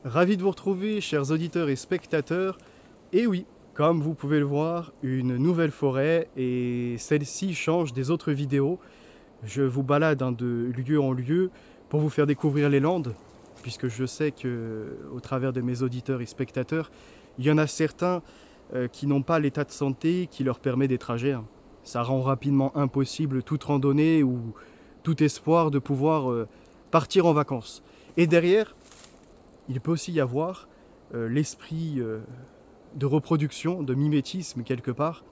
Ravi de vous retrouver, chers auditeurs et spectateurs. Et oui, comme vous pouvez le voir, une nouvelle forêt, et celle-ci change des autres vidéos. Je vous balade de lieu en lieu pour vous faire découvrir les Landes, puisque je sais que, au travers de mes auditeurs et spectateurs, il y en a certains qui n'ont pas l'état de santé qui leur permet des trajets. Ça rend rapidement impossible toute randonnée ou tout espoir de pouvoir partir en vacances. Et derrière, il peut aussi y avoir l'esprit de reproduction, de mimétisme quelque part,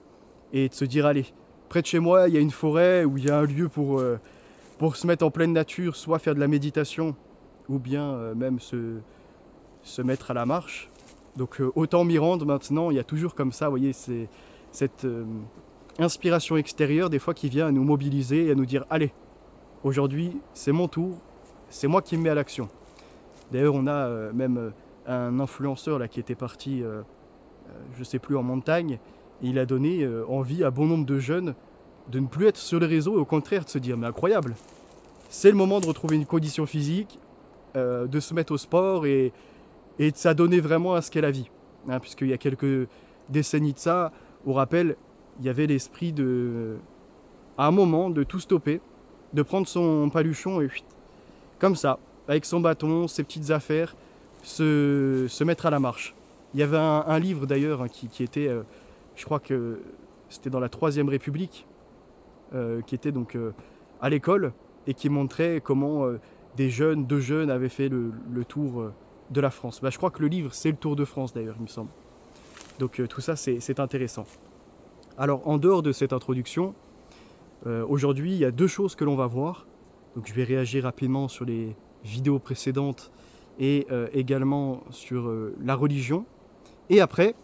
et de se dire, allez, près de chez moi, il y a une forêt où il y a un lieu pour se mettre en pleine nature, soit faire de la méditation, ou bien même se mettre à la marche. Donc autant m'y rendre maintenant, il y a toujours comme ça, vous voyez, c'est cette inspiration extérieure des fois qui vient à nous mobiliser et à nous dire, allez, aujourd'hui c'est mon tour, c'est moi qui me mets à l'action. D'ailleurs, on a même un influenceur là, qui était parti, je sais plus, en montagne, et il a donné envie à bon nombre de jeunes de ne plus être sur les réseaux et au contraire de se dire, mais incroyable, c'est le moment de retrouver une condition physique, de se mettre au sport et de s'adonner vraiment à ce qu'est la vie. Hein, puisqu'il y a quelques décennies de ça, au rappel, il y avait l'esprit de, à un moment, de tout stopper, de prendre son paluchon et comme ça, avec son bâton, ses petites affaires, se mettre à la marche. Il y avait un livre d'ailleurs qui était, je crois que c'était dans la Troisième République, qui était donc à l'école et qui montrait comment deux jeunes avaient fait le tour de la France. Bah, je crois que le livre c'est le Tour de France d'ailleurs, il me semble. Donc tout ça c'est intéressant. Alors en dehors de cette introduction, aujourd'hui il y a deux choses que l'on va voir. Donc je vais réagir rapidement sur les vidéos précédentes et également sur la religion. Et après,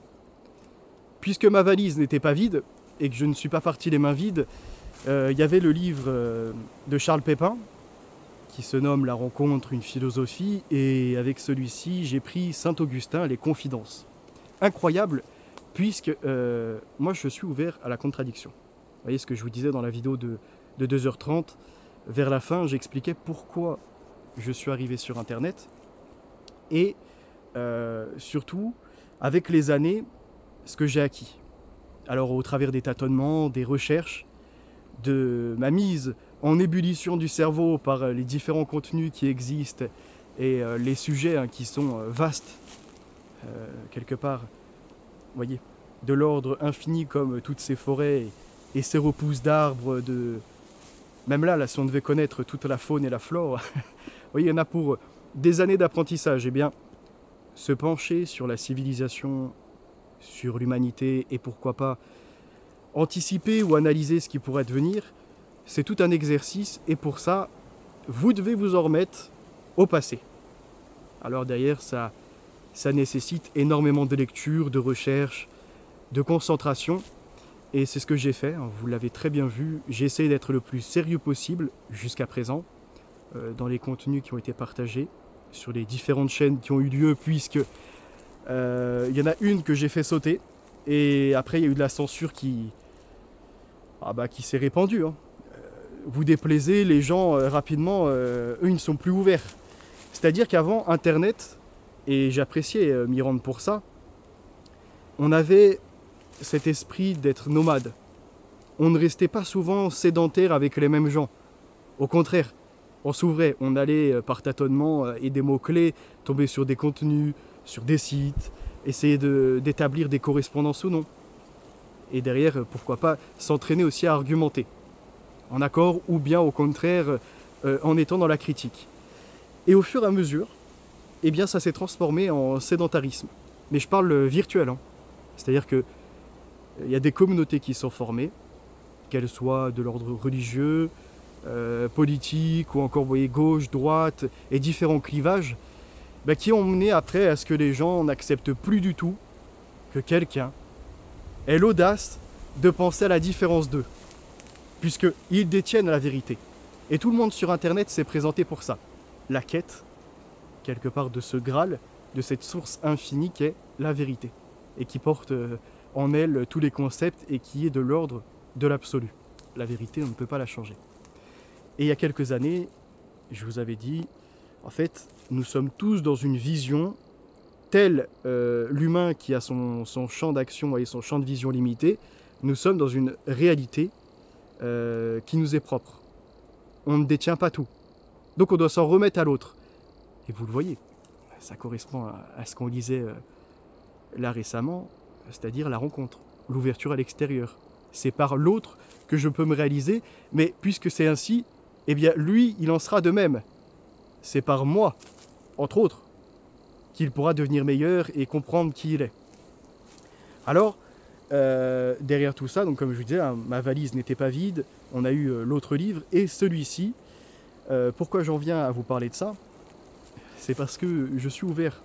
puisque ma valise n'était pas vide et que je ne suis pas parti les mains vides, il y avait le livre de Charles Pépin qui se nomme La rencontre, une philosophie, et avec celui-ci j'ai pris Saint-Augustin, les Confidences. Incroyable, puisque moi je suis ouvert à la contradiction. Vous voyez ce que je vous disais dans la vidéo de 2h30, vers la fin j'expliquais pourquoi je suis arrivé sur internet et surtout avec les années ce que j'ai acquis. Alors au travers des tâtonnements, des recherches, de ma mise en ébullition du cerveau par les différents contenus qui existent et les sujets qui sont vastes, quelque part, vous voyez, de l'ordre infini comme toutes ces forêts et ces repousses d'arbres, même là, si on devait connaître toute la faune et la flore, vous voyez, il y en a pour des années d'apprentissage. Eh bien, se pencher sur la civilisation, sur l'humanité et pourquoi pas anticiper ou analyser ce qui pourrait devenir, c'est tout un exercice et pour ça, vous devez vous en remettre au passé. Alors derrière, ça nécessite énormément de lecture, de recherche, de concentration et c'est ce que j'ai fait, vous l'avez très bien vu, j'ai essayé d'être le plus sérieux possible jusqu'à présent dans les contenus qui ont été partagés sur les différentes chaînes qui ont eu lieu puisque y en a une que j'ai fait sauter et après il y a eu de la censure qui s'est répandue. Vous déplaisez, les gens rapidement, eux ils ne sont plus ouverts. C'est-à-dire qu'avant Internet, et j'appréciais m'y rendre pour ça, on avait cet esprit d'être nomade. On ne restait pas souvent sédentaire avec les mêmes gens. Au contraire, on s'ouvrait, on allait par tâtonnement et des mots-clés, tomber sur des contenus, sur des sites, essayer d'établir des correspondances ou non. Et derrière, pourquoi pas, s'entraîner aussi à argumenter, en accord ou bien au contraire, en étant dans la critique. Et au fur et à mesure, eh bien, ça s'est transformé en sédentarisme. Mais je parle virtuel, C'est-à-dire que il y a des communautés qui sont formées, qu'elles soient de l'ordre religieux, politique, ou encore, vous voyez, gauche, droite, et différents clivages, qui ont mené après à ce que les gens n'acceptent plus du tout que quelqu'un ait l'audace de penser à la différence d'eux, puisqu'ils détiennent la vérité. Et tout le monde sur Internet s'est présenté pour ça. La quête, quelque part, de ce Graal, de cette source infinie qu'est la vérité, et qui porte en elle tous les concepts et qui est de l'ordre de l'absolu. La vérité, on ne peut pas la changer. Et il y a quelques années, je vous avais dit, en fait, nous sommes tous dans une vision tel l'humain qui a son champ d'action et son champ de vision limité, nous sommes dans une réalité qui nous est propre. On ne détient pas tout. Donc on doit s'en remettre à l'autre. Et vous le voyez, ça correspond à ce qu'on lisait là récemment, c'est-à-dire la rencontre, l'ouverture à l'extérieur. C'est par l'autre que je peux me réaliser, mais puisque c'est ainsi, eh bien lui, il en sera de même. C'est par moi, entre autres, qu'il pourra devenir meilleur et comprendre qui il est. Alors, derrière tout ça, donc comme je vous disais, hein, ma valise n'était pas vide, on a eu l'autre livre et celui-ci. Pourquoi j'en viens à vous parler de ça? C'est parce que je suis ouvert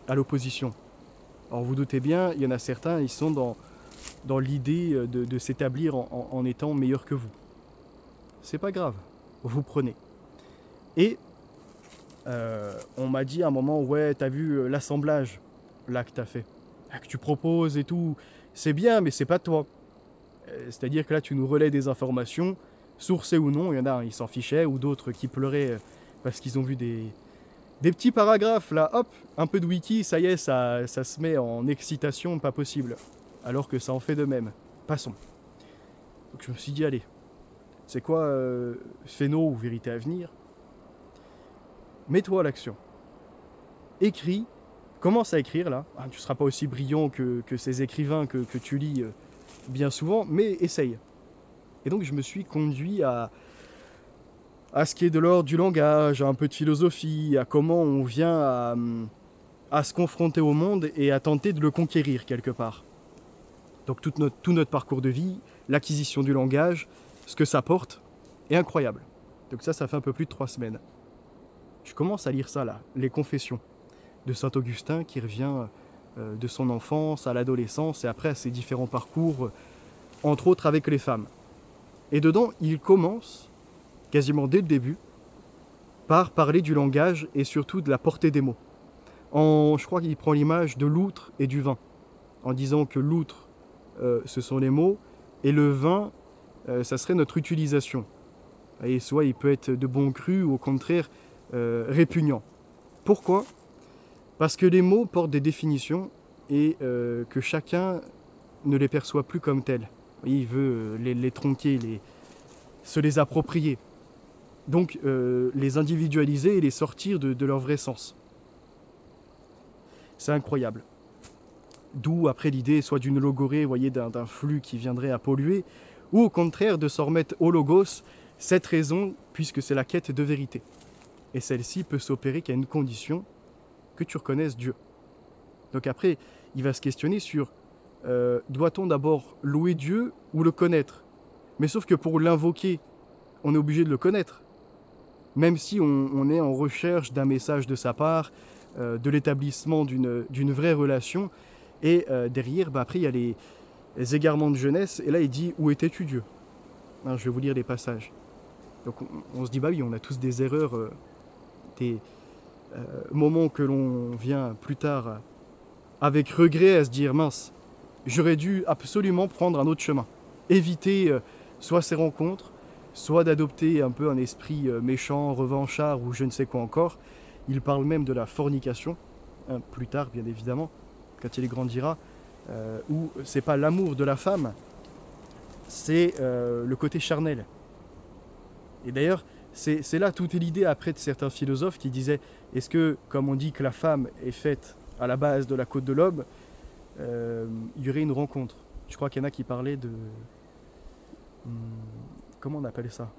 à l'opposition. Alors vous doutez bien, il y en a certains, ils sont dans l'idée de s'établir en étant meilleurs que vous. C'est pas grave, vous prenez. Et on m'a dit à un moment, ouais, t'as vu l'assemblage là que t'as fait, que tu proposes et tout, c'est bien, mais c'est pas toi. C'est-à-dire que là, tu nous relais des informations, sourcées ou non, il y en a, ils s'en fichaient, ou d'autres qui pleuraient parce qu'ils ont vu des petits paragraphes, là, hop, un peu de wiki, ça y est, ça se met en excitation, pas possible. Alors que ça en fait de même. Passons. Donc je me suis dit, allez, c'est quoi Phéno ou vérité à venir? Mets-toi à l'action. Écris, commence à écrire là. Ah, tu ne seras pas aussi brillant que ces écrivains que tu lis bien souvent, mais essaye. Et donc je me suis conduit à ce qui est de l'ordre du langage, à un peu de philosophie, à comment on vient à se confronter au monde et à tenter de le conquérir quelque part. Donc tout notre parcours de vie, l'acquisition du langage, ce que ça porte, est incroyable. Donc ça fait un peu plus de 3 semaines. Je commence à lire ça là, les Confessions de Saint Augustin qui revient de son enfance à l'adolescence et après à ses différents parcours, entre autres avec les femmes. Et dedans, il commence, quasiment dès le début, par parler du langage et surtout de la portée des mots. Je crois qu'il prend l'image de l'outre et du vin, en disant que l'outre, ce sont les mots, et le vin, ça serait notre utilisation. Et soit il peut être de bon cru ou au contraire répugnant. Pourquoi? Parce que les mots portent des définitions et que chacun ne les perçoit plus comme tels. Il veut les tronquer, se les approprier. Donc les individualiser et les sortir de leur vrai sens. C'est incroyable. D'où après l'idée soit d'une logorée, voyez, d'un flux qui viendrait à polluer, ou au contraire de s'en remettre au logos, cette raison, puisque c'est la quête de vérité. Et celle-ci peut s'opérer qu'à une condition, que tu reconnaisses Dieu. Donc après, il va se questionner sur doit-on d'abord louer Dieu ou le connaître? Mais sauf que pour l'invoquer, on est obligé de le connaître. Même si on est en recherche d'un message de sa part, de l'établissement d'une vraie relation. Et derrière, après, il y a les égarements de jeunesse. Et là, il dit, où étais-tu Dieu? Je vais vous lire les passages. Donc on se dit, bah oui, on a tous des erreurs, des moments que l'on vient plus tard avec regret à se dire, mince, j'aurais dû absolument prendre un autre chemin. Éviter soit ces rencontres, soit d'adopter un peu un esprit méchant, revanchard ou je ne sais quoi encore. Il parle même de la fornication, plus tard bien évidemment, quand il grandira, où c'est pas l'amour de la femme, c'est le côté charnel. Et d'ailleurs, c'est là toute l'idée après de certains philosophes qui disaient, est-ce que, comme on dit que la femme est faite à la base de la côte de l'homme, il y aurait une rencontre. Je crois qu'il y en a qui parlaient de... comment on appelle ça?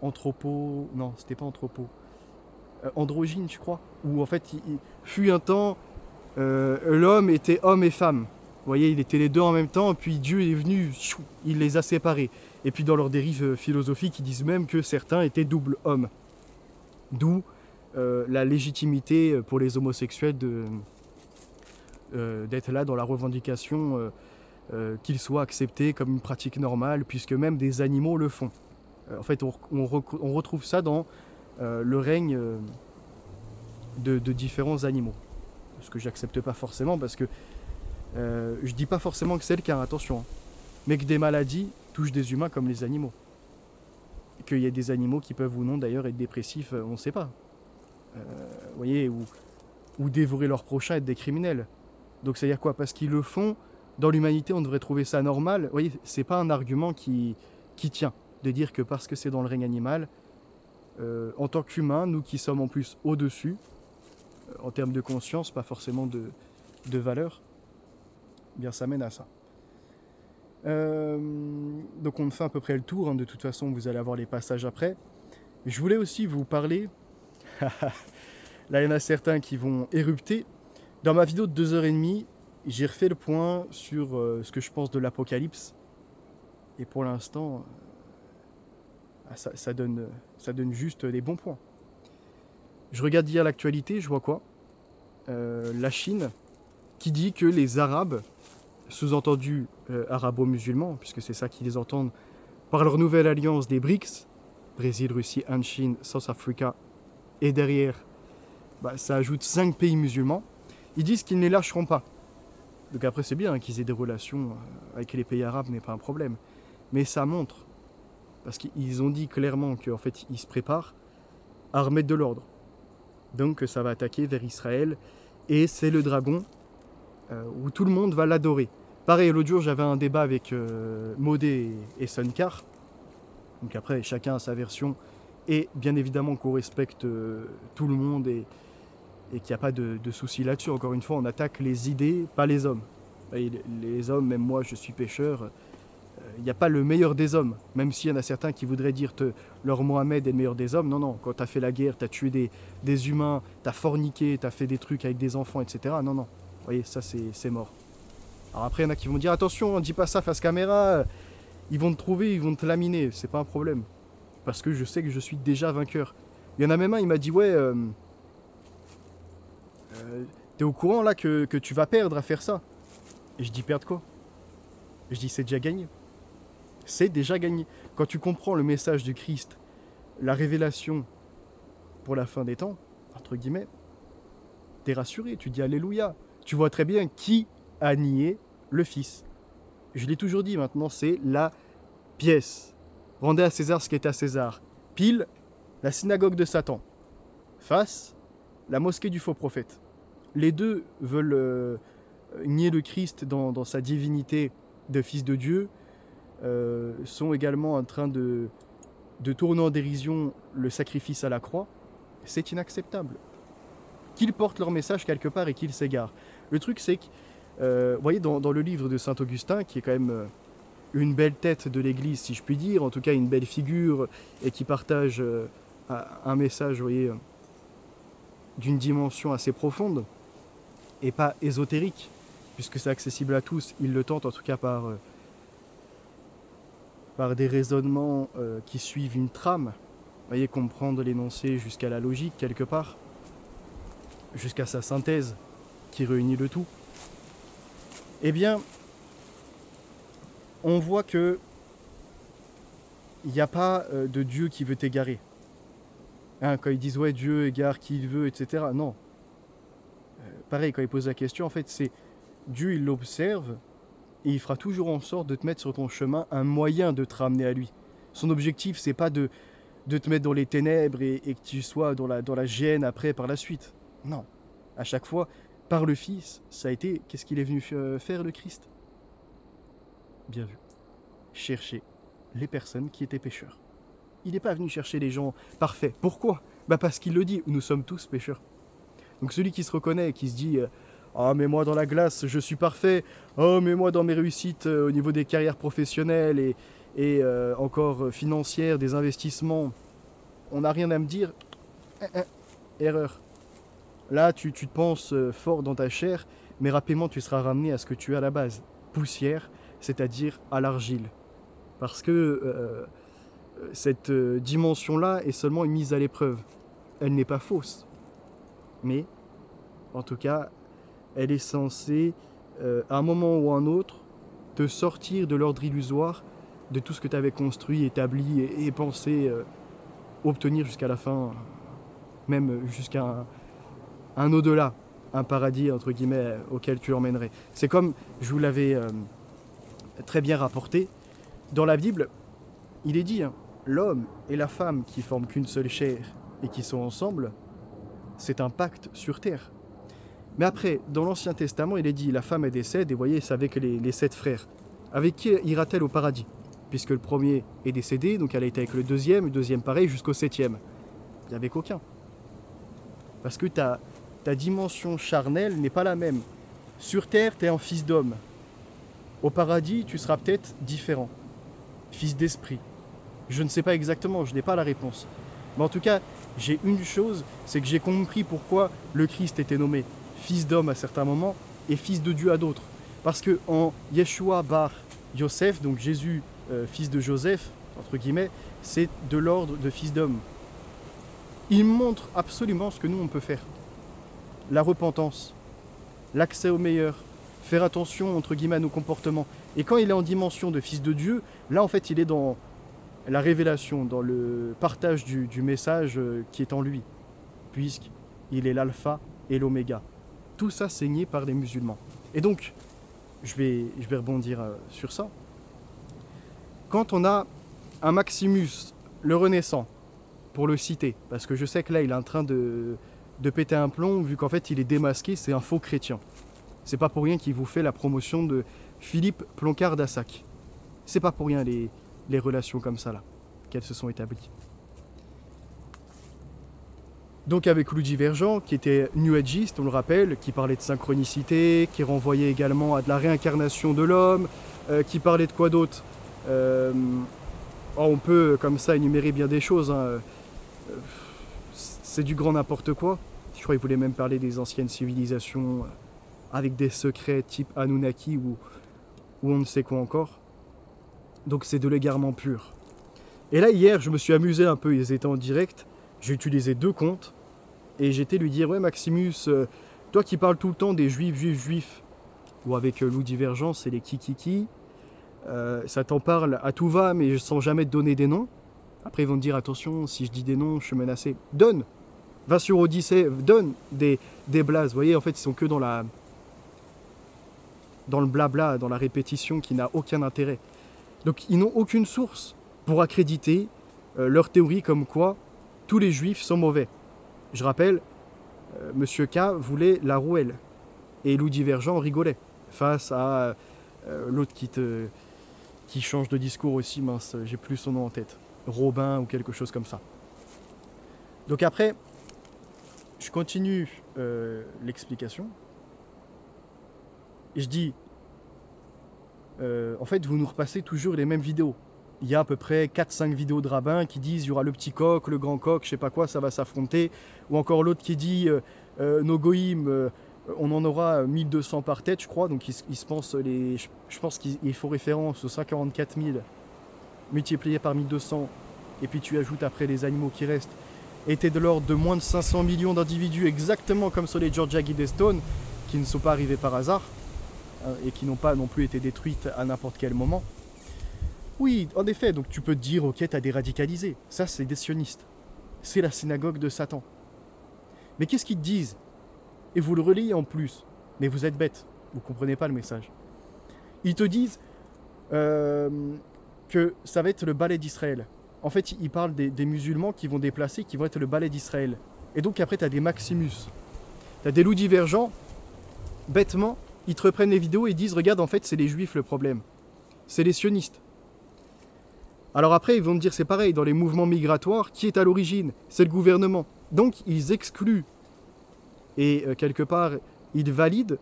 Anthropo... Non, c'était pas anthropo. Androgyne, je crois. Où en fait, il fut un temps, l'homme était homme et femme. Vous voyez, il était les deux en même temps, puis Dieu est venu, il les a séparés. Et puis dans leurs dérives philosophiques, ils disent même que certains étaient double hommes. D'où la légitimité pour les homosexuels d'être là dans la revendication qu'ils soient acceptés comme une pratique normale, puisque même des animaux le font. En fait, on retrouve ça dans le règne de différents animaux. Ce que j'accepte pas forcément, parce que je dis pas forcément que c'est le cas, attention, hein, mais que des maladies touchent des humains comme les animaux. Qu'il y a des animaux qui peuvent ou non d'ailleurs être dépressifs, on ne sait pas. Vous voyez, ou ou dévorer leur prochain être des criminels. Donc c'est-à-dire quoi? Parce qu'ils le font, dans l'humanité, on devrait trouver ça normal. Vous voyez, c'est pas un argument qui tient, de dire que parce que c'est dans le règne animal, en tant qu'humains, nous qui sommes en plus au-dessus, en termes de conscience, pas forcément de valeur, eh bien ça mène à ça. Donc on fait à peu près le tour, hein. De toute façon vous allez avoir les passages après. Je voulais aussi vous parler, là il y en a certains qui vont érupter. Dans ma vidéo de 2h30, j'ai refait le point sur ce que je pense de l'Apocalypse. Et pour l'instant, ça donne juste des bons points. Je regarde hier l'actualité, je vois quoi? La Chine qui dit que les Arabes, sous-entendu arabo-musulmans, puisque c'est ça qu'ils entendent, par leur nouvelle alliance des BRICS, Brésil, Russie, Inde, Chine, South Africa, et derrière, ça ajoute 5 pays musulmans, ils disent qu'ils ne les lâcheront pas. Donc après c'est bien, hein, qu'ils aient des relations avec les pays arabes, n'est pas un problème. Mais ça montre, parce qu'ils ont dit clairement qu'en fait ils se préparent à remettre de l'ordre. Donc ça va attaquer vers Israël, et c'est le dragon où tout le monde va l'adorer. Pareil, l'autre jour j'avais un débat avec Modé et Sunkar. Donc après chacun a sa version, et bien évidemment qu'on respecte tout le monde et qu'il n'y a pas de souci là-dessus. Encore une fois, on attaque les idées, pas les hommes. Et les hommes, même moi je suis pêcheur, il n'y a pas le meilleur des hommes, même s'il y en a certains qui voudraient dire que leur Mohamed est le meilleur des hommes. Non, non, quand tu as fait la guerre, tu as tué des humains, tu as forniqué, tu as fait des trucs avec des enfants, etc. Non, non, vous voyez, ça c'est mort. Alors après, il y en a qui vont dire, attention, dis pas ça face caméra, ils vont te trouver, ils vont te laminer, c'est pas un problème. Parce que je sais que je suis déjà vainqueur. Il y en a même un, il m'a dit, ouais, t'es au courant là que tu vas perdre à faire ça? Et je dis, perdre quoi? Et je dis, c'est déjà gagné. C'est déjà gagné. Quand tu comprends le message du Christ, la révélation pour la fin des temps, entre guillemets, t'es rassuré, tu dis Alléluia. Tu vois très bien qui a nié le Fils. Je l'ai toujours dit, maintenant c'est la pièce. Rendez à César ce qui est à César. Pile, la synagogue de Satan. Face, la mosquée du faux prophète. Les deux veulent nier le Christ dans sa divinité de Fils de Dieu, sont également en train de tourner en dérision le sacrifice à la croix. C'est inacceptable. Qu'ils portent leur message quelque part et qu'ils s'égarent. Le truc c'est que, vous voyez, dans le livre de Saint Augustin, qui est quand même une belle tête de l'Église, si je puis dire, en tout cas une belle figure, et qui partage un message, vous voyez, d'une dimension assez profonde, et pas ésotérique, puisque c'est accessible à tous, il le tente en tout cas par des raisonnements qui suivent une trame, vous voyez, comprendre l'énoncé jusqu'à la logique quelque part, jusqu'à sa synthèse qui réunit le tout. Eh bien, on voit que il n'y a pas de Dieu qui veut t'égarer. Hein, quand ils disent ouais, Dieu égare qui il veut, etc. Non. Pareil, quand ils posent la question, en fait, c'est Dieu, il l'observe et il fera toujours en sorte de te mettre sur ton chemin un moyen de te ramener à lui. Son objectif, c'est pas de te mettre dans les ténèbres et que tu sois dans la gêne après par la suite. Non. À chaque fois, par le Fils, ça a été, qu'est-ce qu'il est venu faire le Christ? Bien vu. Chercher les personnes qui étaient pécheurs. Il n'est pas venu chercher les gens parfaits. Pourquoi? Parce qu'il le dit, nous sommes tous pécheurs. Donc celui qui se reconnaît et qui se dit « Ah, mais moi dans la glace, je suis parfait. Oh, mais moi dans mes réussites au niveau des carrières professionnelles et encore financières, des investissements, on n'a rien à me dire. » Erreur. Là, tu te penses fort dans ta chair, mais rapidement tu seras ramené à ce que tu es à la base. Poussière, c'est-à-dire à l'argile. Parce que cette dimension-là est seulement une mise à l'épreuve. Elle n'est pas fausse. Mais, en tout cas, elle est censée, à un moment ou à un autre, te sortir de l'ordre illusoire de tout ce que tu avais construit, établi et pensé obtenir jusqu'à la fin, même jusqu'à un au-delà, un paradis, entre guillemets, auquel tu emmènerais. C'est comme, je vous l'avais très bien rapporté, dans la Bible, il est dit, hein, l'homme et la femme qui forment qu'une seule chair et qui sont ensemble, c'est un pacte sur terre. Mais après, dans l'Ancien Testament, il est dit, la femme elle décède, et vous voyez, c'est avec les 7 frères. Avec qui ira-t-elle au paradis? Puisque le premier est décédé, donc elle a été avec le deuxième pareil, jusqu'au 7e. Il n'y avait qu'aucun. Parce que ta dimension charnelle n'est pas la même. Sur terre, tu es un fils d'homme. Au paradis, tu seras peut-être différent. Fils d'esprit. Je ne sais pas exactement, je n'ai pas la réponse. Mais en tout cas, j'ai une chose, c'est que j'ai compris pourquoi le Christ était nommé fils d'homme à certains moments et fils de Dieu à d'autres. Parce que en Yeshua bar Yosef, donc Jésus, fils de Joseph, entre guillemets, c'est de l'ordre de fils d'homme. Il montre absolument ce que nous on peut faire. La repentance, l'accès au meilleur, faire attention entre guillemets à nos comportements. Et quand il est en dimension de fils de Dieu, là en fait il est dans la révélation, dans le partage du message qui est en lui, puisqu'il est l'alpha et l'oméga. Tout ça saigné par les musulmans. Et donc, je vais rebondir sur ça. Quand on a un Maximus, le Renaissant, pour le citer, parce que je sais que là il est en train de péter un plomb, vu qu'en fait il est démasqué, c'est un faux chrétien. C'est pas pour rien qu'il vous fait la promotion de Philippe Ploncard d'Assac. C'est pas pour rien les relations comme ça là, qu'elles se sont établies. Donc avec Lou Divergent, qui était New Ageiste, on le rappelle, qui parlait de synchronicité, qui renvoyait également à de la réincarnation de l'homme, qui parlait de quoi d'autre on peut comme ça énumérer bien des choses, hein. C'est du grand n'importe quoi. Je crois qu'il voulait même parler des anciennes civilisations avec des secrets type Anunnaki ou on ne sait quoi encore. Donc c'est de l'égarement pur. Et là hier je me suis amusé un peu, ils étaient en direct, j'ai utilisé 2 comptes et j'étais lui dire ouais Maximus, toi qui parles tout le temps des juifs, ou avec Lou Divergent c'est les kikiki, ça t'en parle à tout va mais sans jamais te donner des noms. Après ils vont te dire attention si je dis des noms je suis menacé. Donne, va sur Odyssée, donne des blazes. Vous voyez en fait ils sont que dans le blabla, dans la répétition qui n'a aucun intérêt. Donc ils n'ont aucune source pour accréditer leur théorie comme quoi tous les juifs sont mauvais. Je rappelle, Monsieur K voulait la rouelle et Lou Divergent rigolait face à l'autre qui change de discours aussi, mince, j'ai plus son nom en tête, Robin ou quelque chose comme ça. Donc après, je continue l'explication et je dis en fait vous nous repassez toujours les mêmes vidéos. Il y a à peu près 4-5 vidéos de rabbins qui disent il y aura le petit coq, le grand coq, je sais pas quoi, ça va s'affronter. Ou encore l'autre qui dit nos goïms, on en aura 1200 par tête, je crois. Donc il se pense je pense qu'il faut référence aux 144 000 multiplié par 1200. Et puis tu ajoutes après les animaux qui restent. Étaient de l'ordre de moins de 500 millions d'individus, exactement comme sur les Georgia Guidestone, qui ne sont pas arrivés par hasard et qui n'ont pas non plus été détruites à n'importe quel moment. Oui, en effet, donc tu peux te dire, ok, t'as des radicalisés. Ça, c'est des sionistes. C'est la synagogue de Satan. Mais qu'est-ce qu'ils te disent? Et vous le relayez en plus. Mais vous êtes bêtes. Vous ne comprenez pas le message. Ils te disent que ça va être le balai d'Israël. En fait, ils parlent des musulmans qui vont déplacer, qui vont être le balai d'Israël. Et donc après, tu as des Maximus. Tu as des loups divergents. Bêtement, ils te reprennent les vidéos et ils disent, regarde, en fait, c'est les juifs le problème. C'est les sionistes. Alors après, ils vont me dire, c'est pareil, dans les mouvements migratoires, qui est à l'origine? C'est le gouvernement. Donc, ils excluent. Et quelque part, ils valident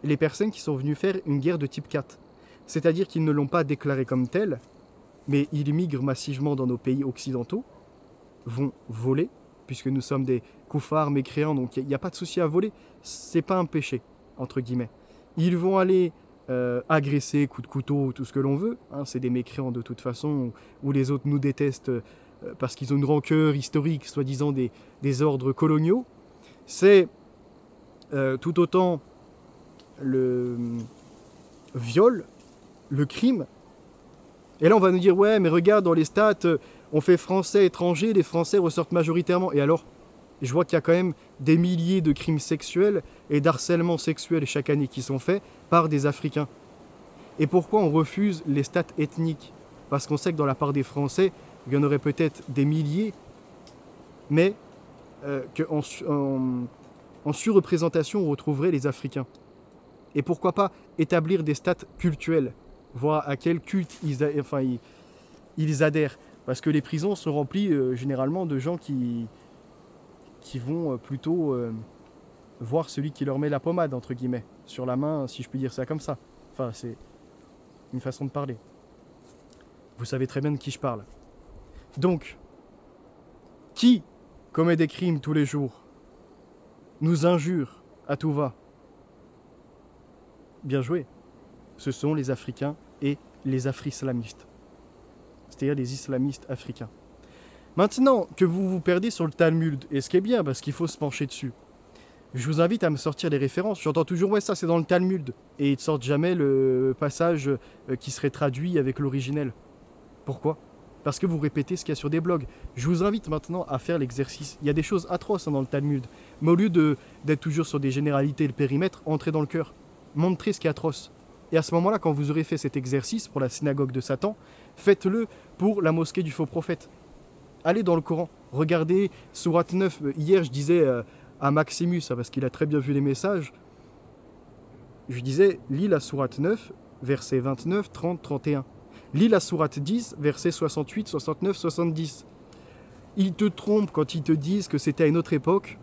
les personnes qui sont venues faire une guerre de type 4. C'est-à-dire qu'ils ne l'ont pas déclaré comme tel, mais ils migrent massivement dans nos pays occidentaux, vont voler, puisque nous sommes des koufars mécréants, donc il n'y a pas de souci à voler. C'est pas un péché, entre guillemets. Ils vont aller agresser, coups de couteau, tout ce que l'on veut. Hein, c'est des mécréants de toute façon, où les autres nous détestent parce qu'ils ont une rancœur historique, soi-disant des ordres coloniaux. C'est tout autant le viol, le crime. Et là, on va nous dire, ouais, mais regarde, dans les stats, on fait français, étranger, les Français ressortent majoritairement. Et alors, je vois qu'il y a quand même des milliers de crimes sexuels et d'harcèlements sexuels chaque année qui sont faits par des Africains. Et pourquoi on refuse les stats ethniques? Parce qu'on sait que dans la part des Français, il y en aurait peut-être des milliers, mais en surreprésentation, on retrouverait les Africains. Et pourquoi pas établir des stats cultuels, voir à quel culte ils adhèrent. Parce que les prisons sont remplies généralement de gens qui vont plutôt voir celui qui leur met la pommade, entre guillemets, sur la main, si je puis dire ça comme ça. Enfin, c'est une façon de parler. Vous savez très bien de qui je parle. Donc, qui commet des crimes tous les jours, nous injure à tout va? Bien joué. Ce sont les Africains et les Afri-islamistes. C'est-à-dire les islamistes africains. Maintenant que vous vous perdez sur le Talmud, et ce qui est bien parce qu'il faut se pencher dessus, je vous invite à me sortir les références. J'entends toujours, ouais, ça c'est dans le Talmud. Et ils ne sortent jamais le passage qui serait traduit avec l'originel. Pourquoi? Parce que vous répétez ce qu'il y a sur des blogs. Je vous invite maintenant à faire l'exercice. Il y a des choses atroces dans le Talmud. Mais au lieu d'être toujours sur des généralités et le périmètre, entrez dans le cœur. Montrez ce qui est atroce. Et à ce moment-là, quand vous aurez fait cet exercice pour la synagogue de Satan, faites-le pour la mosquée du faux prophète. Allez dans le Coran. Regardez Sourate 9. Hier, je disais à Maximus, parce qu'il a très bien vu les messages, je disais, lis la Sourate 9, versets 29, 30, 31. Lis la Sourate 10, versets 68, 69, 70. Ils te trompent quand ils te disent que c'était à une autre époque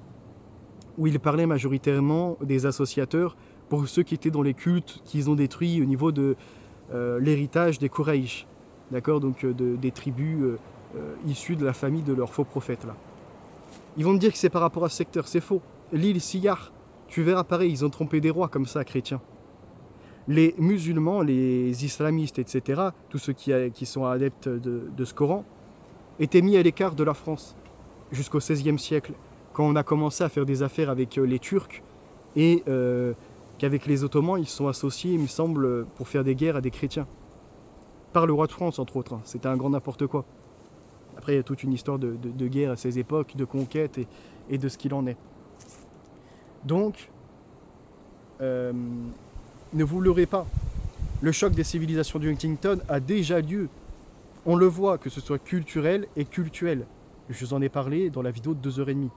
où ils parlaient majoritairement des associateurs pour ceux qui étaient dans les cultes qu'ils ont détruits au niveau de l'héritage des Quraysh, d'accord, donc des tribus issues de la famille de leurs faux prophètes là. Ils vont te dire que c'est par rapport à ce secteur, c'est faux. Lis le Siyar, tu verras pareil, ils ont trompé des rois comme ça, chrétiens. Les musulmans, les islamistes, etc., tous ceux qui sont adeptes de ce Coran, étaient mis à l'écart de la France jusqu'au XVIe siècle, quand on a commencé à faire des affaires avec les Turcs et qu'avec les Ottomans, ils se sont associés, il me semble, pour faire des guerres à des chrétiens. Par le roi de France, entre autres. C'était un grand n'importe quoi. Après, il y a toute une histoire de guerre à ces époques, de conquête et de ce qu'il en est. Donc, ne vous leurrez pas. Le choc des civilisations du Huntington a déjà lieu. On le voit, que ce soit culturel et cultuel. Je vous en ai parlé dans la vidéo de 2h30.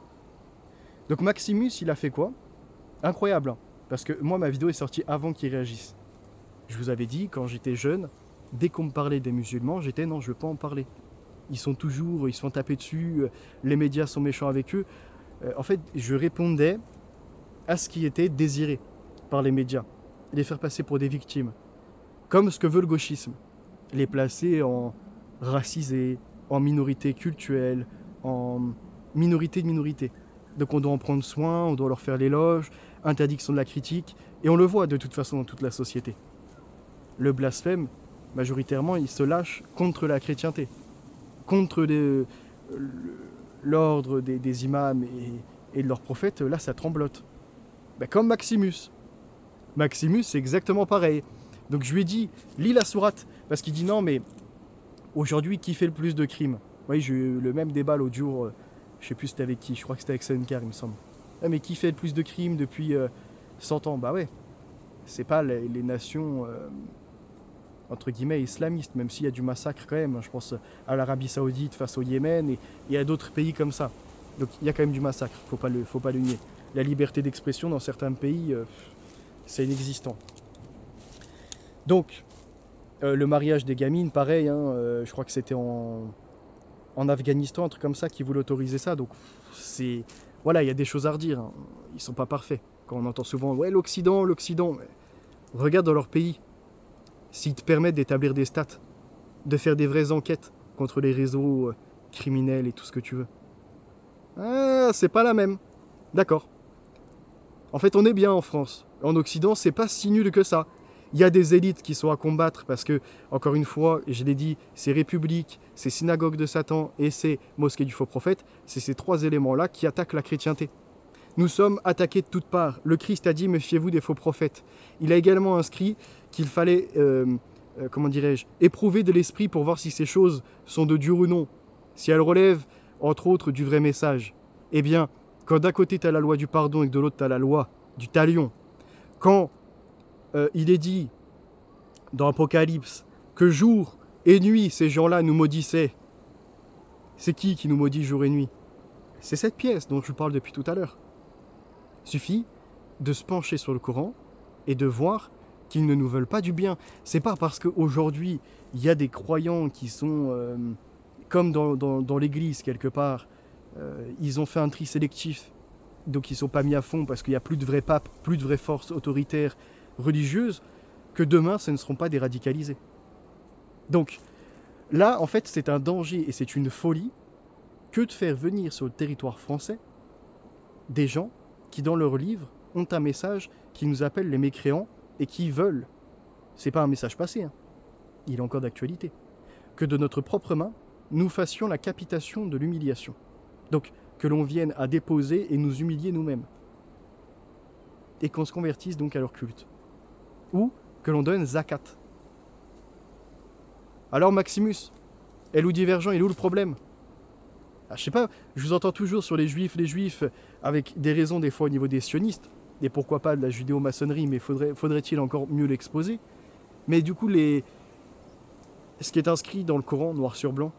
Donc Maximus, il a fait quoi? Incroyable, hein, parce que moi, ma vidéo est sortie avant qu'il réagisse. Je vous avais dit, quand j'étais jeune, dès qu'on me parlait des musulmans, j'étais non, je ne veux pas en parler. Ils sont tapés dessus, les médias sont méchants avec eux. En fait, je répondais à ce qui était désiré par les médias, les faire passer pour des victimes, comme ce que veut le gauchisme, les placer en racisés, en minorité culturelle, en minorité de minorité. Donc on doit en prendre soin, on doit leur faire l'éloge, interdiction de la critique, et on le voit de toute façon dans toute la société. Le blasphème, majoritairement, il se lâche contre la chrétienté, contre l'ordre des imams et de leurs prophètes. Là ça tremblote. Ben, comme Maximus. Maximus, c'est exactement pareil. Donc je lui ai dit, lis la sourate, parce qu'il dit non, mais aujourd'hui, qui fait le plus de crimes? Oui, j'ai eu le même débat l'autre jour, je sais plus c'était avec qui, je crois que c'était avec Senkar, il me semble. Ah, mais qui fait le plus de crimes depuis 100 ans? Bah ouais, c'est pas les nations, entre guillemets, islamistes, même s'il y a du massacre quand même. Je pense à l'Arabie Saoudite face au Yémen, et à d'autres pays comme ça. Donc il y a quand même du massacre, faut pas le nier. La liberté d'expression dans certains pays, c'est inexistant. Donc, le mariage des gamines, pareil, hein, je crois que c'était en Afghanistan, un truc comme ça, qui voulait autoriser ça. Donc, c'est... Voilà, il y a des choses à redire. Hein. Ils sont pas parfaits. Quand on entend souvent, ouais, l'Occident. Regarde dans leur pays. S'ils te permettent d'établir des stats, de faire des vraies enquêtes contre les réseaux criminels et tout ce que tu veux. Ah, c'est pas la même. D'accord. En fait, on est bien en France. En Occident, c'est pas si nul que ça. Il y a des élites qui sont à combattre parce que, encore une fois, je l'ai dit, c'est République, c'est Synagogue de Satan et c'est Mosquée du Faux Prophète. C'est ces trois éléments-là qui attaquent la chrétienté. Nous sommes attaqués de toutes parts. Le Christ a dit, méfiez-vous des faux prophètes. Il a également inscrit qu'il fallait, éprouver de l'esprit pour voir si ces choses sont de Dieu ou non. Si elles relèvent, entre autres, du vrai message. Eh bien, quand d'un côté tu as la loi du pardon et que de l'autre tu as la loi du talion, quand il est dit dans Apocalypse que jour et nuit ces gens-là nous maudissaient, c'est qui nous maudit jour et nuit? C'est cette pièce dont je vous parle depuis tout à l'heure. Suffit de se pencher sur le Coran et de voir qu'ils ne nous veulent pas du bien. C'est pas parce qu'aujourd'hui, il y a des croyants qui sont comme dans l'église quelque part, ils ont fait un tri sélectif, donc ils ne sont pas mis à fond parce qu'il n'y a plus de vrais papes, plus de vraies forces autoritaires religieuses, que demain, ce ne seront pas des radicalisés. Donc là, en fait, c'est un danger et c'est une folie que de faire venir sur le territoire français des gens qui, dans leurs livres, ont un message qui nous appelle les mécréants et qui veulent, c'est pas un message passé, hein, il est encore d'actualité, que de notre propre main, nous fassions la capitation de l'humiliation. Donc, que l'on vienne à déposer et nous humilier nous-mêmes. Et qu'on se convertisse donc à leur culte. Ou que l'on donne zakat. Alors Maximus, elle ou Divergent, il est où le problème? Je sais pas, je vous entends toujours sur les juifs, avec des raisons des fois au niveau des sionistes, et pourquoi pas de la judéo-maçonnerie, mais faudrait-il encore mieux l'exposer. Mais du coup, ce qui est inscrit dans le Coran, noir sur blanc,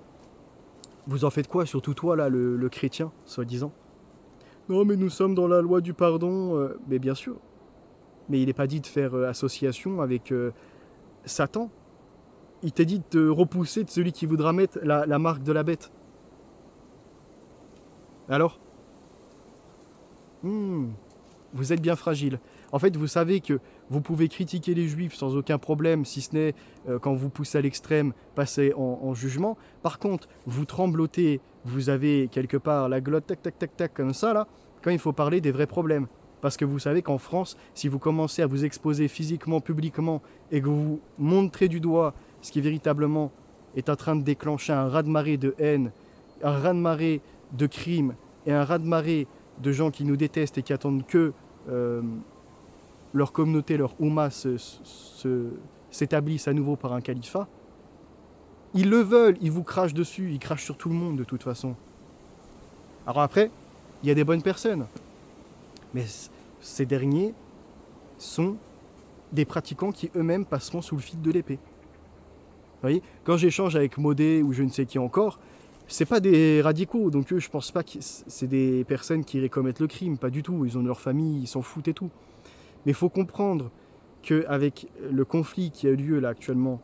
vous en faites quoi, surtout toi, là, le chrétien, soi-disant? Non, mais nous sommes dans la loi du pardon. Mais bien sûr. Mais il n'est pas dit de faire association avec Satan. Il t'est dit de te repousser de celui qui voudra mettre la marque de la bête. Alors vous êtes bien fragile. En fait, vous savez que vous pouvez critiquer les juifs sans aucun problème, si ce n'est quand vous poussez à l'extrême, passer en jugement. Par contre, vous tremblotez, vous avez quelque part la glotte tac tac tac tac comme ça là, quand il faut parler des vrais problèmes. Parce que vous savez qu'en France, si vous commencez à vous exposer physiquement, publiquement, et que vous montrez du doigt ce qui véritablement est en train de déclencher un raz-de-marée de haine, un raz-de-marée de crimes et un raz-de-marée de gens qui nous détestent et qui attendent que leur communauté, leur Oumma s'établisse à nouveau par un califat, ils le veulent, ils vous crachent dessus, ils crachent sur tout le monde de toute façon. Alors après, il y a des bonnes personnes, mais ces derniers sont des pratiquants qui eux-mêmes passeront sous le fil de l'épée. Vous voyez, quand j'échange avec Modé ou je ne sais qui encore, c'est pas des radicaux, donc eux, je pense pas que c'est des personnes qui iraient commettre le crime, pas du tout. Ils ont leur famille, ils s'en foutent et tout. Mais il faut comprendre qu'avec le conflit qui a eu lieu là actuellement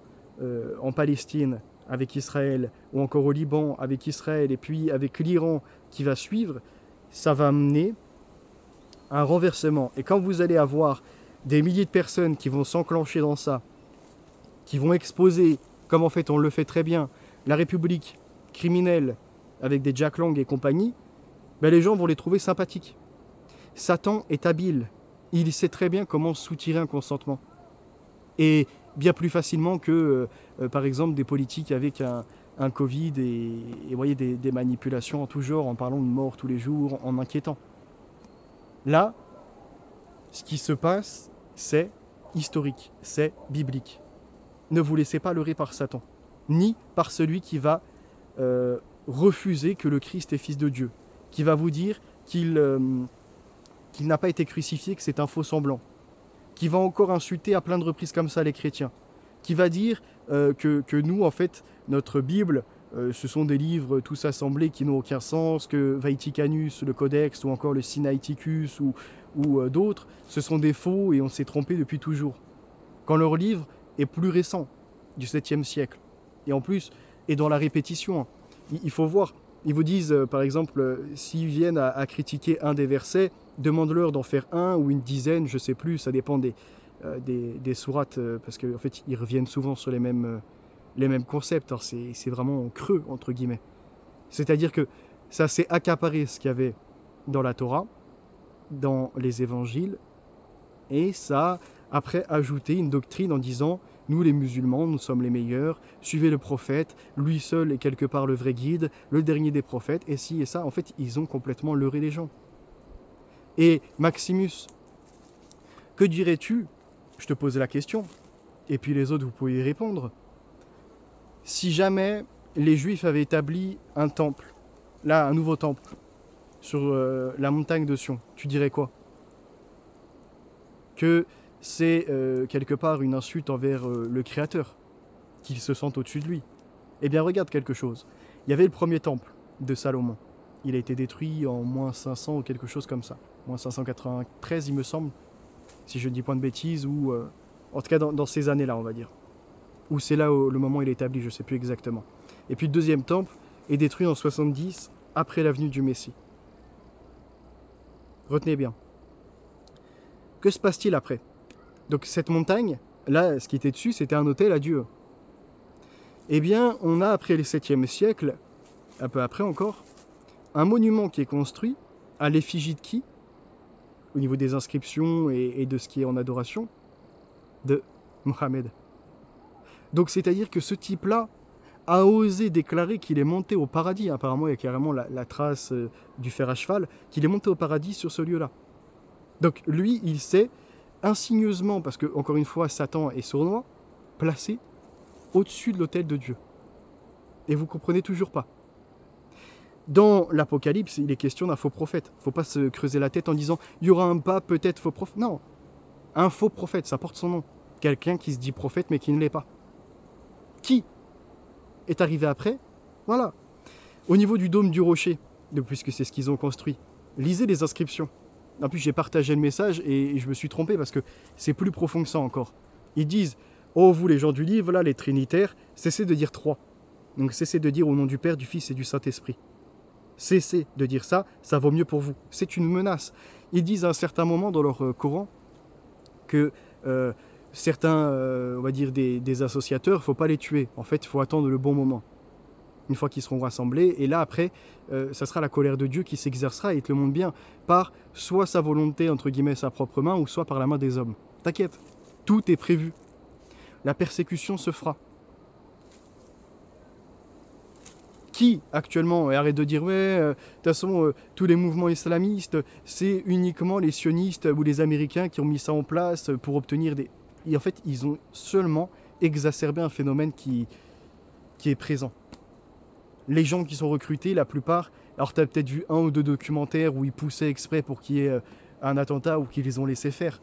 en Palestine, avec Israël, ou encore au Liban, avec Israël, et puis avec l'Iran qui va suivre, ça va amener un renversement. Et quand vous allez avoir des milliers de personnes qui vont s'enclencher dans ça, qui vont exposer, comme en fait on le fait très bien, la République criminels avec des Jack Lang et compagnie, ben les gens vont les trouver sympathiques. Satan est habile. Il sait très bien comment soutirer un consentement. Et bien plus facilement que, par exemple, des politiques avec un Covid et voyez, des manipulations en tout genre, en parlant de mort tous les jours, en inquiétant. Là, ce qui se passe, c'est historique, c'est biblique. Ne vous laissez pas leurrer par Satan, ni par celui qui va refuser que le Christ est fils de Dieu, qui va vous dire qu'il n'a pas été crucifié, que c'est un faux semblant, qui va encore insulter à plein de reprises comme ça les chrétiens, qui va dire que nous, en fait, notre Bible, ce sont des livres tous assemblés qui n'ont aucun sens, que Vaticanus, le Codex, ou encore le Sinaiticus, ou d'autres, ce sont des faux et on s'est trompé depuis toujours. Quand leur livre est plus récent, du 7e siècle, et en plus, et dans la répétition. Il faut voir, ils vous disent, par exemple, s'ils viennent à critiquer un des versets, demande-leur d'en faire un ou une dizaine, je ne sais plus, ça dépend des sourates, parce qu'en fait, ils reviennent souvent sur les mêmes concepts. Alors c'est vraiment creux, entre guillemets. C'est-à-dire que ça s'est accaparé ce qu'il y avait dans la Torah, dans les évangiles, et ça a après ajouté une doctrine en disant nous les musulmans, nous sommes les meilleurs, suivez le prophète, lui seul est quelque part le vrai guide, le dernier des prophètes, et ci et ça. En fait, ils ont complètement leurré les gens. Et Maximus, que dirais-tu? Je te pose la question, et puis les autres, vous pouvez y répondre. Si jamais les Juifs avaient établi un temple, là, un nouveau temple, sur la montagne de Sion, tu dirais quoi? Que c'est quelque part une insulte envers le Créateur, qu'il se sente au-dessus de lui. Eh bien, regarde quelque chose. Il y avait le premier temple de Salomon. Il a été détruit en moins 500 ou quelque chose comme ça. Moins 593, il me semble, si je ne dis pas de bêtises, ou en tout cas dans ces années-là, on va dire. Ou c'est là le moment où il est établi, je ne sais plus exactement. Et puis le deuxième temple est détruit en 70, après la venue du Messie. Retenez bien. Que se passe-t-il après? Donc cette montagne, là, ce qui était dessus, c'était un autel à Dieu. Eh bien, on a, après le 7e siècle, un peu après encore, un monument qui est construit à l'effigie de qui? Au niveau des inscriptions et de ce qui est en adoration? De Mohammed. Donc c'est-à-dire que ce type-là a osé déclarer qu'il est monté au paradis. Apparemment, il y a carrément la trace du fer à cheval, qu'il est monté au paradis sur ce lieu-là. Donc lui, il s'est insigneusement, parce que, encore une fois, Satan est sournois, placé au-dessus de l'autel de Dieu. Et vous comprenez toujours pas. Dans l'Apocalypse, il est question d'un faux prophète. Il ne faut pas se creuser la tête en disant « il y aura un pape, peut-être faux prophète ». Non, un faux prophète, ça porte son nom. Quelqu'un qui se dit prophète mais qui ne l'est pas. Qui est arrivé après? Voilà. Au niveau du dôme du rocher, puisque c'est ce qu'ils ont construit, lisez les inscriptions. En plus, j'ai partagé le message et je me suis trompé parce que c'est plus profond que ça encore. Ils disent « oh, vous les gens du livre, là, les trinitaires, cessez de dire trois. Donc cessez de dire au nom du Père, du Fils et du Saint-Esprit. Cessez de dire ça, ça vaut mieux pour vous. » C'est une menace. Ils disent à un certain moment dans leur Coran que certains, on va dire, des associateurs, il ne faut pas les tuer. En fait, il faut attendre le bon moment. Une fois qu'ils seront rassemblés, et là après, ça sera la colère de Dieu qui s'exercera, et il te le montre bien, par soit sa volonté, entre guillemets, sa propre main, ou soit par la main des hommes. T'inquiète, tout est prévu. La persécution se fera. Qui, actuellement, et arrête de dire, ouais, de toute façon, tous les mouvements islamistes, c'est uniquement les sionistes ou les Américains qui ont mis ça en place pour obtenir des... Et en fait, ils ont seulement exacerbé un phénomène qui est présent. Les gens qui sont recrutés, la plupart, alors tu as peut-être vu un ou deux documentaires où ils poussaient exprès pour qu'il y ait un attentat ou qu'ils les ont laissé faire.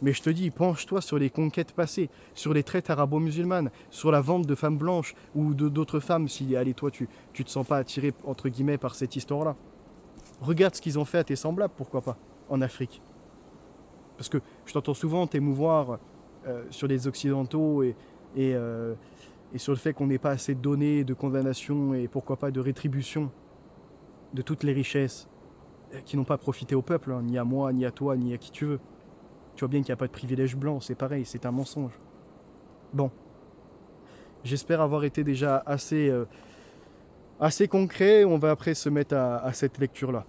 Mais je te dis, penche-toi sur les conquêtes passées, sur les traites arabo-musulmanes, sur la vente de femmes blanches ou d'autres femmes, si, allez, toi, tu te sens pas attiré, entre guillemets, par cette histoire-là. Regarde ce qu'ils ont fait à tes semblables, pourquoi pas, en Afrique. Parce que je t'entends souvent t'émouvoir sur les Occidentaux et sur le fait qu'on n'ait pas assez de données, de condamnation et pourquoi pas de rétribution de toutes les richesses qui n'ont pas profité au peuple, hein, ni à moi, ni à toi, ni à qui tu veux. Tu vois bien qu'il n'y a pas de privilège blanc, c'est pareil, c'est un mensonge. Bon. J'espère avoir été déjà assez concret, on va après se mettre à cette lecture-là.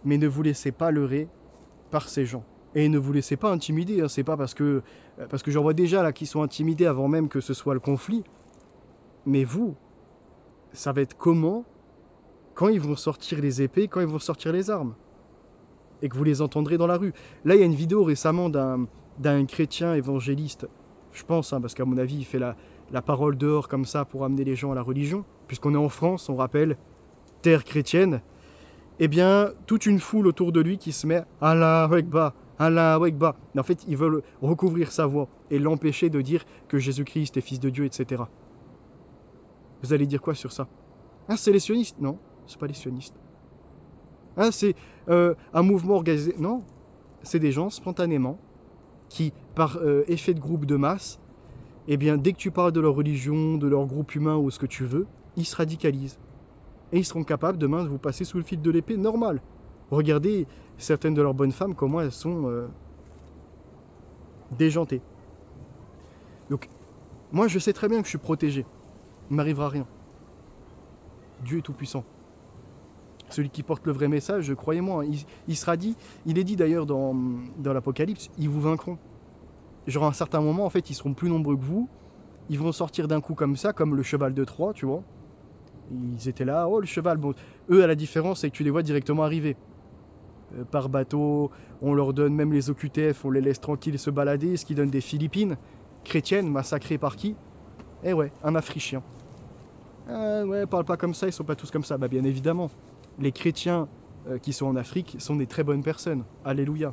Mais ne vous laissez pas leurrer par ces gens. Et ne vous laissez pas intimider, hein, c'est pas parce que j'en vois déjà là qui sont intimidés avant même que ce soit le conflit. Mais vous, ça va être comment? Quand ils vont sortir les épées, quand ils vont sortir les armes. Et que vous les entendrez dans la rue. Là, il y a une vidéo récemment d'un chrétien évangéliste, je pense, hein, parce qu'à mon avis, il fait la parole dehors comme ça pour amener les gens à la religion. Puisqu'on est en France, on rappelle, terre chrétienne. Eh bien, toute une foule autour de lui qui se met « Allahu Akbar, Allahu Akbar ». En fait, ils veulent recouvrir sa voix et l'empêcher de dire que Jésus-Christ est fils de Dieu, etc. Vous allez dire quoi sur ça? Ah, c'est les sionistes? Non, c'est pas les sionistes. Ah, c'est un mouvement organisé? Non, c'est des gens spontanément qui, par effet de groupe de masse, eh bien, dès que tu parles de leur religion, de leur groupe humain ou ce que tu veux, ils se radicalisent. Et ils seront capables demain de vous passer sous le fil de l'épée normal. Regardez certaines de leurs bonnes femmes, comment elles sont déjantées. Donc, moi, je sais très bien que je suis protégé. Il ne m'arrivera rien. Dieu est tout-puissant. Celui qui porte le vrai message, croyez-moi, il sera dit, il est dit d'ailleurs dans l'Apocalypse, ils vous vaincront. Genre à un certain moment, en fait, ils seront plus nombreux que vous, ils vont sortir d'un coup comme ça, comme le cheval de Troie, tu vois. Ils étaient là, oh le cheval, bon, eux à la différence c'est que tu les vois directement arriver. Par bateau, on leur donne même les OQTF, on les laisse tranquilles se balader, ce qui donne des Philippines chrétiennes massacrées par qui? Eh ouais, un Africain. Ah ouais, parle pas comme ça, ils sont pas tous comme ça. Bah bien évidemment, les chrétiens qui sont en Afrique sont des très bonnes personnes. Alléluia.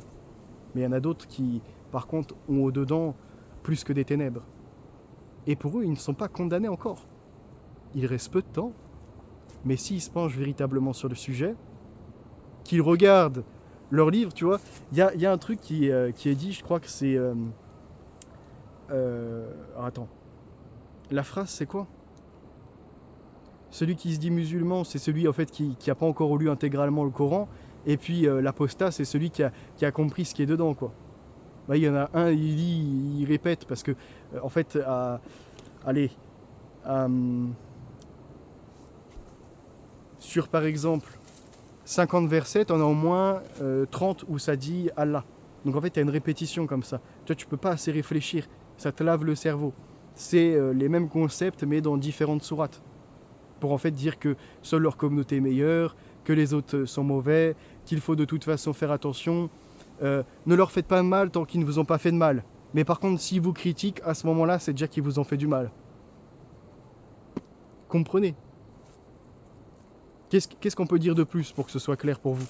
Mais il y en a d'autres qui, par contre, ont au-dedans plus que des ténèbres. Et pour eux, ils ne sont pas condamnés encore. Il reste peu de temps. Mais s'ils se penchent véritablement sur le sujet, qu'ils regardent leurs livres, tu vois, il y a un truc qui est dit, je crois que c'est... attends, la phrase c'est quoi? Celui qui se dit musulman, c'est celui en fait qui n'a pas encore lu intégralement le Coran, et puis l'apostat, c'est celui qui a compris ce qui est dedans, quoi. Bah, il y en a un, il lit, il répète, parce que en fait, allez, sur par exemple 50 versets, on a au moins 30 où ça dit Allah. Donc en fait, il y a une répétition comme ça. Toi, tu peux pas assez réfléchir, ça te lave le cerveau. C'est les mêmes concepts, mais dans différentes sourates. Pour en fait dire que seule leur communauté est meilleure, que les autres sont mauvais, qu'il faut de toute façon faire attention. Ne leur faites pas de mal tant qu'ils ne vous ont pas fait de mal. Mais par contre, s'ils vous critiquent, à ce moment-là, c'est déjà qu'ils vous ont fait du mal. Comprenez? Qu'est-ce qu'on peut dire de plus pour que ce soit clair pour vous?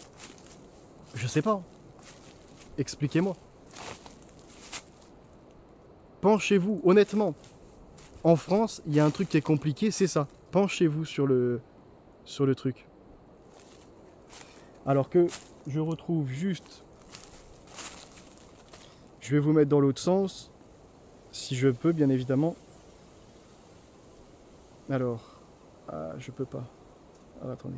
Je sais pas. Expliquez-moi. Penchez-vous, honnêtement. En France, il y a un truc qui est compliqué, c'est ça. Penchez-vous sur le truc. Alors que je retrouve juste... Je vais vous mettre dans l'autre sens, si je peux, bien évidemment. Alors, je peux pas. Alors, attendez.